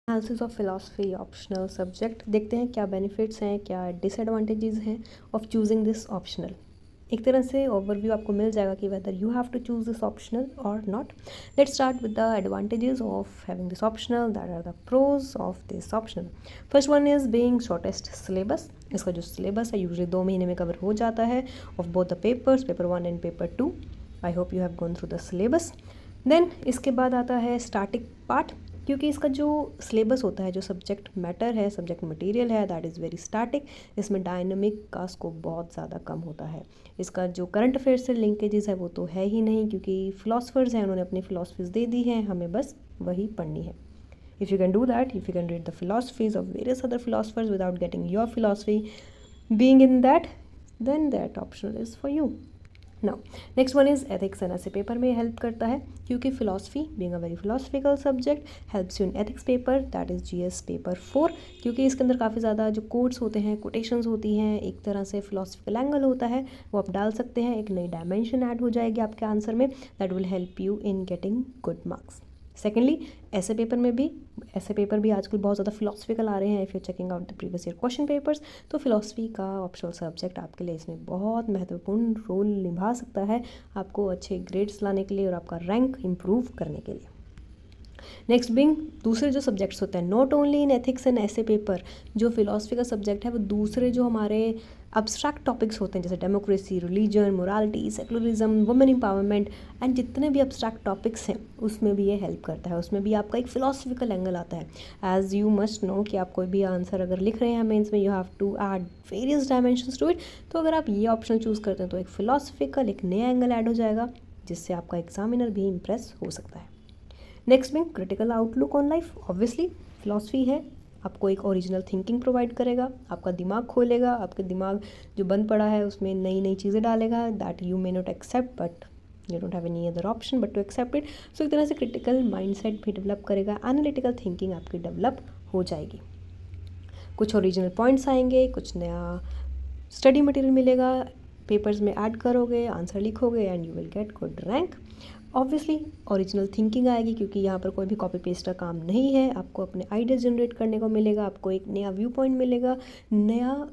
Analysis of philosophy optional subject. देखते हैं क्या बेनिफिट्स हैं, क्या डिसएडवांटेजेस हैं ऑफ चूजिंग दिस ऑप्शनल। एक तरह से ओवरव्यू आपको मिल जाएगा कि whether you have to choose this optional और not. Let's start with the advantages of having this optional, that are the pros of this optional. First one is being shortest syllabus. इसका जो syllabus है usually 2 महीने में cover हो जाता है of both the papers, paper 1 and paper 2। I hope you have gone through the syllabus. Then इसके बाद आता है स्टैटिक पार्ट, क्योंकि इसका जो सिलेबस होता है, जो सब्जेक्ट मैटर है, सब्जेक्ट मटेरियल है, दैट इज़ वेरी स्टैटिक। इसमें डायनामिक का स्कोप बहुत ज़्यादा कम होता है। इसका जो करंट अफेयर से लिंकेजेस है वो तो है ही नहीं, क्योंकि फिलोसफर्स हैं, उन्होंने अपनी फिलोसफीज दे दी हैं, हमें बस वही पढ़नी है। If you can do that, if you can read the philosophies of various other philosophers without getting your philosophy being in that, then that optional is for you. Now next one is ethics and ऐसे paper में help करता है, क्योंकि philosophy being a very philosophical subject helps you in ethics paper, that is GS paper 4। क्योंकि इसके अंदर काफ़ी ज़्यादा जो कोट्स होते हैं, कोटेशंस होती हैं, एक तरह से फिलोसफिकल एंगल होता है, वो आप डाल सकते हैं। एक नई डायमेंशन ऐड हो जाएगी आपके आंसर में, that will help you in getting good marks. Secondly ऐसे पेपर में भी, ऐसे पेपर भी आजकल बहुत ज़्यादा फिलोसफिकल आ रहे हैं। If you checking out the previous year question papers, तो फिलोसफी का ऑप्शनल सब्जेक्ट आपके लिए इसमें बहुत महत्वपूर्ण रोल निभा सकता है, आपको अच्छे ग्रेड्स लाने के लिए और आपका रैंक इम्प्रूव करने के लिए। नेक्स्ट बिंग दूसरे जो सब्जेक्ट्स होते हैं, not only in ethics and ऐसे पेपर, जो फिलोसफी का सब्जेक्ट है वो दूसरे जो हमारे अब्स्ट्रैक्ट टॉपिक्स होते हैं, जैसे democracy, religion, morality, secularism, women empowerment and जितने भी अब्स्ट्रैक्ट टॉपिक्स हैं, उसमें भी ये हेल्प करता है। उसमें भी आपका एक फिलोसफिकल एंगल आता है। एज यू मस्ट नो कि आप कोई भी आंसर अगर लिख रहे हैं मेंस में, you have to add various dimensions to it. तो अगर आप ये ऑप्शन चूज़ करते हैं तो एक फिलोसफिकल, एक नया एंगल ऐड हो जाएगा, जिससे आपका एग्जामिनर भी इम्प्रेस हो सकता है। नेक्स्ट में critical outlook on life. Obviously philosophy है, आपको एक ओरिजिनल थिंकिंग प्रोवाइड करेगा, आपका दिमाग खोलेगा, आपके दिमाग जो बंद पड़ा है उसमें नई नई चीज़ें डालेगा, that you may not accept but you don't have any other option but to accept it. So एक तरह से क्रिटिकल माइंडसेट भी डेवलप करेगा, एनालिटिकल थिंकिंग आपकी डेवलप हो जाएगी, कुछ ओरिजिनल पॉइंट्स आएंगे, कुछ नया स्टडी मटेरियल मिलेगा, पेपर्स में ऐड करोगे, आंसर लिखोगे and you will get good rank. Obviously original thinking आएगी, क्योंकि यहाँ पर कोई भी कॉपी पेस्ट का काम नहीं है, आपको अपने आइडिया जनरेट करने को मिलेगा, आपको एक नया व्यू पॉइंट मिलेगा, नया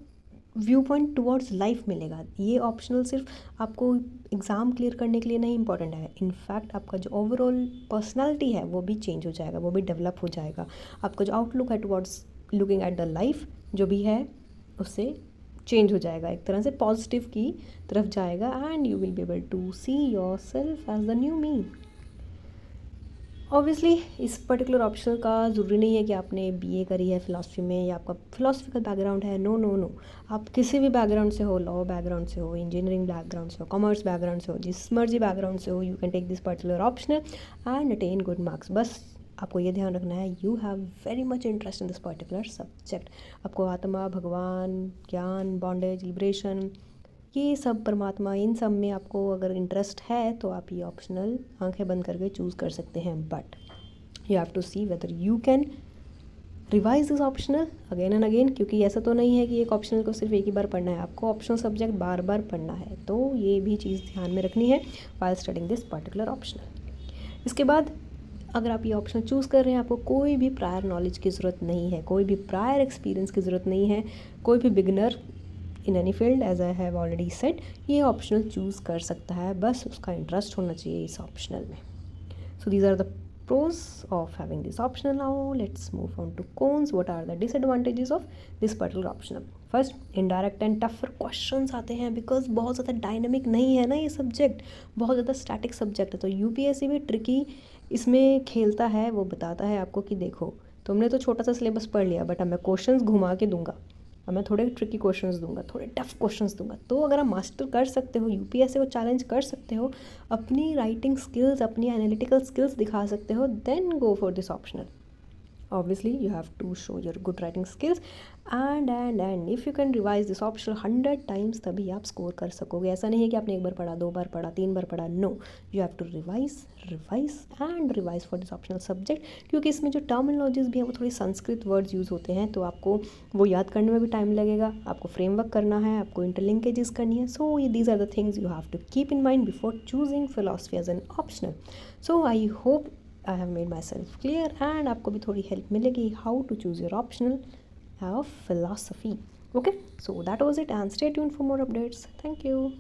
व्यू पॉइंट टुवर्ड्स लाइफ मिलेगा। ये ऑप्शनल सिर्फ आपको एग्ज़ाम क्लियर करने के लिए नहीं इंपॉर्टेंट है, इनफैक्ट आपका जो ओवरऑल पर्सनालिटी है वो भी चेंज हो जाएगा, वो भी डेवलप हो जाएगा। आपका जो आउटलुक है towards looking at the life जो भी है उससे चेंज हो जाएगा, एक तरह से पॉजिटिव की तरफ जाएगा and you will be able to see yourself as the new me. Obviously इस पर्टिकुलर ऑप्शन का ज़रूरी नहीं है कि आपने बीए करी है फ़िलासफ़ी में या आपका फ़िलासफ़िकल बैकग्राउंड है, नो नो नो। आप किसी भी बैकग्राउंड से हो, लॉ बैकग्राउंड से हो, इंजीनियरिंग बैकग्राउंड से हो, कॉमर्स बैकग्राउंड से हो, जिस मर्जी बैकग्राउंड से हो, you can take this particular optional and attain good marks. बस आपको ये ध्यान रखना है, you have very much interest in this particular subject. आपको आत्मा, भगवान, ज्ञान, बॉन्डेज, लिबरेशन, ये सब परमात्मा, इन सब में आपको अगर इंटरेस्ट है तो आप ये ऑप्शनल आंखें बंद करके चूज़ कर सकते हैं, but you have to see whether you can revise this optional again and again, क्योंकि ऐसा तो नहीं है कि एक ऑप्शनल को सिर्फ एक ही बार पढ़ना है, आपको ऑप्शनल सब्जेक्ट बार बार पढ़ना है। तो ये भी चीज़ ध्यान में रखनी है while studying this particular optional. इसके बाद अगर आप ये ऑप्शन चूज़ कर रहे हैं, आपको कोई भी प्रायर नॉलेज की ज़रूरत नहीं है, कोई भी प्रायर एक्सपीरियंस की ज़रूरत नहीं है, कोई भी beginner in any field as I have already said ये ऑप्शनल चूज़ कर सकता है, बस उसका इंटरेस्ट होना चाहिए इस ऑप्शनल में। So these are the pros of having this optional. Now let's move on to cons. What are the disadvantages of this particular optional? First, indirect and tougher questions आते हैं, बिकॉज बहुत ज़्यादा dynamic नहीं है ना ये subject, बहुत ज़्यादा स्टैटिक सब्जेक्ट है। तो यूपीएससी भी ट्रिकी इसमें खेलता है, वो बताता है आपको कि देखो तुमने तो छोटा सा सिलेबस पढ़ लिया, बट अब मैं क्वेश्चंस घुमा के दूंगा, अब मैं थोड़े ट्रिकी क्वेश्चंस दूंगा, थोड़े टफ क्वेश्चंस दूंगा। तो अगर आप मास्टर कर सकते हो, यूपीएससी को चैलेंज कर सकते हो, अपनी राइटिंग स्किल्स, अपनी एनालिटिकल स्किल्स दिखा सकते हो, then go for this optional. obviously you have to show your good writing skills and if you can revise this option 100 times तभी आप स्कोर कर सकोगे। ऐसा नहीं है कि आपने एक बार पढ़ा, 2 बार पढ़ा, 3 बार पढ़ा, no, you have to revise for this optional subject, क्योंकि इसमें जो टर्मिनोलॉजीज भी हैं वो थोड़ी संस्कृत वर्ड्स यूज़ होते हैं, तो आपको वो याद करने में भी टाइम लगेगा, आपको फ्रेमवर्क करना है, आपको इंटरलिंकेजेस करनी है। So these are the things you have to keep in mind before choosing philosophy as an optional. So I hope I have made myself clear and आपको भी थोड़ी हेल्प मिलेगी how to choose your optional of philosophy. Okay, so that was it and stay tuned for more updates. Thank you.